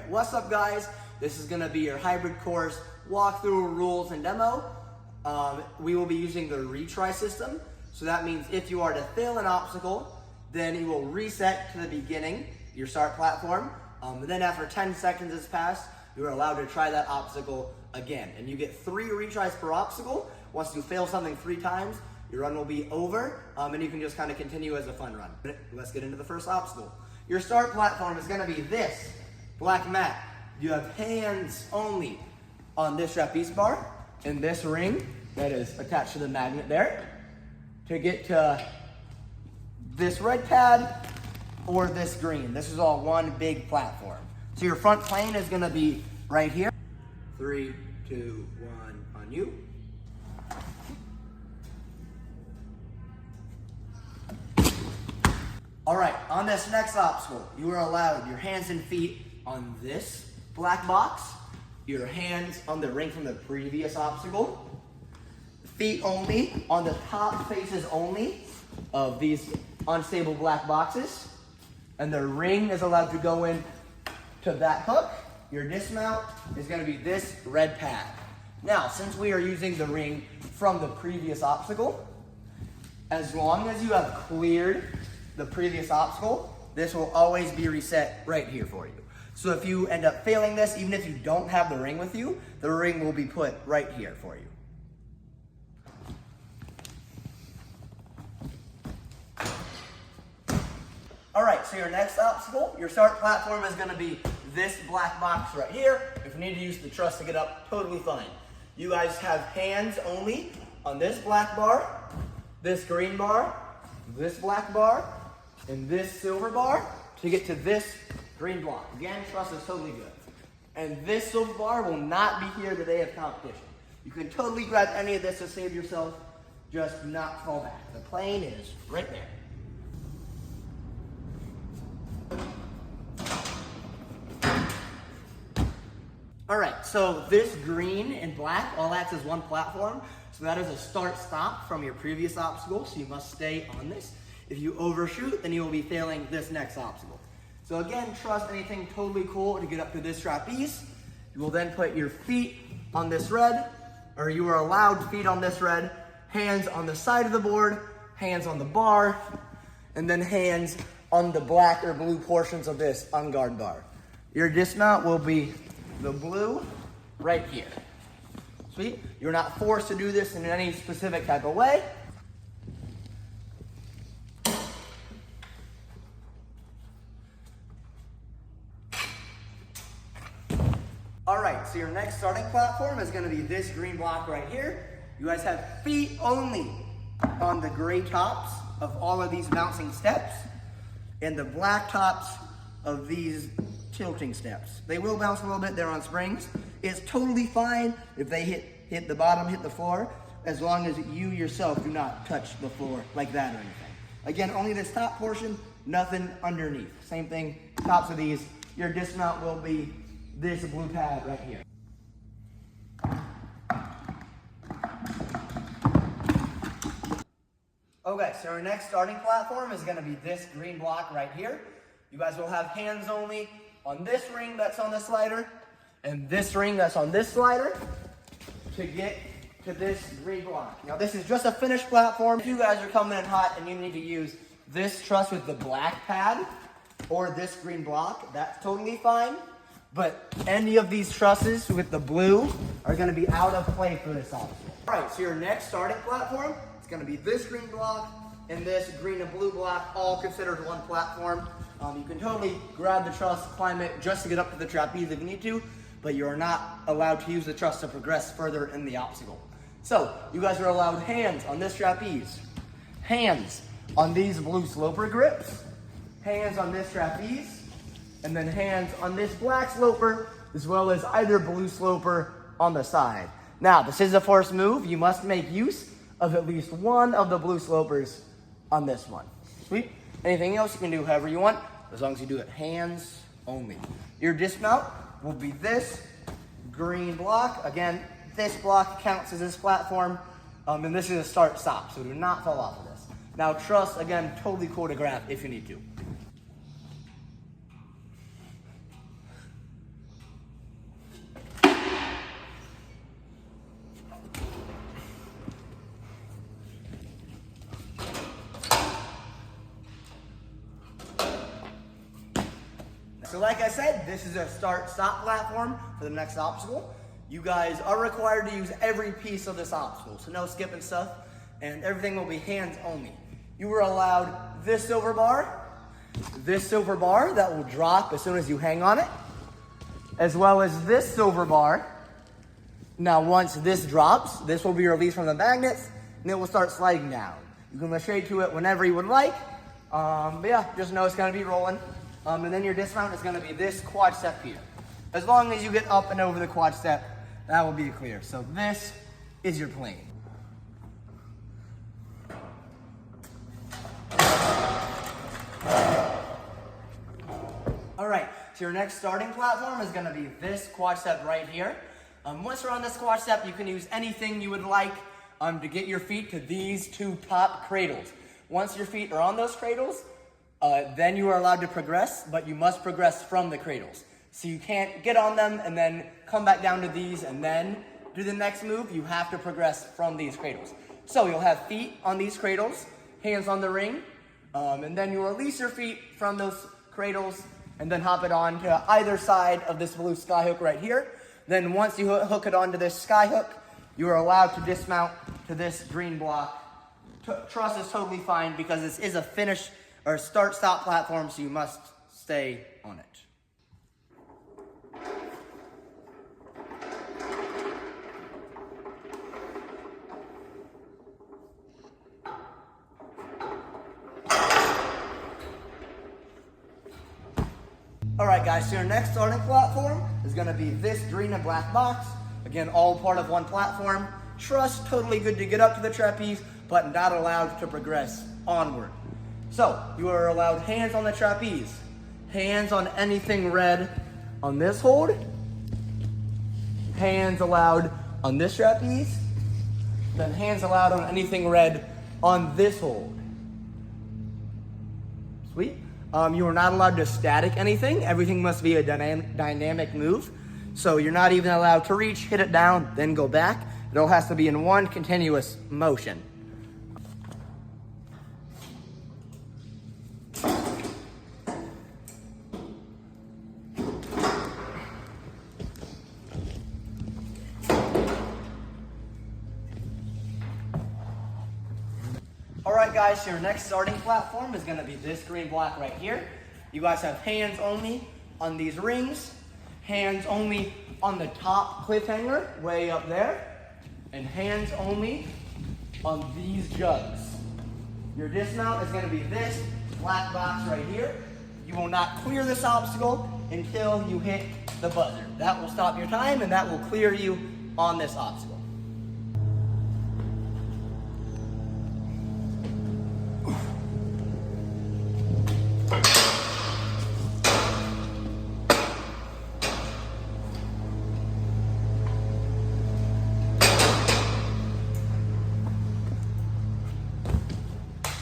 What's up, guys? This is going to be your hybrid course walkthrough, rules, and demo. We will be using the retry system. So that means if you are to fail an obstacle, then it will reset to the beginning, your start platform. Then after 10 seconds has passed, you are allowed to try that obstacle again. And you get 3 retries per obstacle. Once you fail something 3 times, your run will be over, and you can just kind of continue as a fun run. Let's get into the first obstacle. Your start platform is going to be this black mat. You have hands only on this trapeze bar and this ring that is attached to the magnet there to get to this red pad or this green. This is all one big platform. So your front plane is going to be right here. 3, 2, 1, on you. All right, on this next obstacle, you are allowed your hands and feet on this black box, your hands on the ring from the previous obstacle, feet only on the top faces only of these unstable black boxes, and the ring is allowed to go in to that hook. Your dismount is going to be this red pad. Now, since we are using the ring from the previous obstacle, as long as you have cleared the previous obstacle, this will always be reset right here for you. So if you end up failing this, even if you don't have the ring with you, the ring will be put right here for you. All right, so your next obstacle, your start platform is gonna be this black box right here. If you need to use the truss to get up, totally fine. You guys have hands only on this black bar, this green bar, this black bar, and this silver bar to get to this green block. Again, truss is totally good. And this silver bar will not be here the day of competition. You can totally grab any of this to save yourself, just do not fall back. The plane is right there. All right, so this green and black all acts as one platform. So that is a start-stop from your previous obstacle, so you must stay on this. If you overshoot, then you will be failing this next obstacle. So again, trust anything totally cool to get up to this trapeze. You will then put your feet on this red, or you are allowed feet on this red, hands on the side of the board, hands on the bar, and then hands on the black or blue portions of this on-guard bar. Your dismount will be the blue right here. Sweet. You're not forced to do this in any specific type of way. All right, so your next starting platform is gonna be this green block right here. You guys have feet only on the gray tops of all of these bouncing steps and the black tops of these tilting steps. They will bounce a little bit, they're on springs. It's totally fine if they hit the bottom, hit the floor, as long as you yourself do not touch the floor like that or anything. Again, only this top portion, nothing underneath. Same thing, tops of these. Your dismount will be this blue pad right here. Okay, so our next starting platform is gonna be this green block right here. You guys will have hands only on this ring that's on the slider and this ring that's on this slider to get to this green block. Now this is just a finished platform. If you guys are coming in hot and you need to use this truss with the black pad or this green block, that's totally fine. But any of these trusses with the blue are gonna be out of play for this obstacle. All right, so your next starting platform is gonna be this green block and this green and blue block, all considered one platform. You can totally grab the truss, climb it just to get up to the trapeze if you need to, but you are not allowed to use the truss to progress further in the obstacle. So you guys are allowed hands on this trapeze, hands on these blue sloper grips, hands on this trapeze, and then hands on this black sloper, as well as either blue sloper on the side. Now, this is a forced move. You must make use of at least one of the blue slopers on this one. Sweet. Anything else you can do however you want, as long as you do it hands only. Your dismount will be this green block. Again, this block counts as this platform, and this is a start-stop, so do not fall off of this. Now, truss, again, totally cool to grab if you need to. So like I said, this is a start-stop platform for the next obstacle. You guys are required to use every piece of this obstacle, so no skipping stuff, and everything will be hands only. You were allowed this silver bar that will drop as soon as you hang on it, as well as this silver bar. Now once this drops, this will be released from the magnets, and it will start sliding down. You can machete to it whenever you would like, but yeah, just know it's gonna be rolling. And then your dismount is gonna be this quad step here. As long as you get up and over the quad step, that will be clear. So this is your plane. All right, so your next starting platform is gonna be this quad step right here. Once you're on this quad step, you can use anything you would like to get your feet to these two top cradles. Once your feet are on those cradles, then you are allowed to progress, but you must progress from the cradles. So you can't get on them and then come back down to these and then do the next move. You have to progress from these cradles. So you'll have feet on these cradles, hands on the ring, and then you release your feet from those cradles and then hop it on to either side of this blue sky hook right here. Then once you hook it onto this sky hook, you are allowed to dismount to this green block. Truss is totally fine because this is a finish or start-stop platform, so you must stay on it. All right, guys, so your next starting platform is gonna be this green and black box. Again, all part of one platform. Truss, totally good to get up to the trapeze, but not allowed to progress onward. So, you are allowed hands on the trapeze, hands on anything red on this hold, hands allowed on this trapeze, then hands allowed on anything red on this hold. Sweet. You are not allowed to static anything. Everything must be a dynamic move. So you're not even allowed to reach, hit it down, then go back. It all has to be in one continuous motion. All right, guys, so your next starting platform is gonna be this green block right here. You guys have hands only on these rings, hands only on the top cliffhanger way up there, and hands only on these jugs. Your dismount is gonna be this black box right here. You will not clear this obstacle until you hit the buzzer. That will stop your time and that will clear you on this obstacle.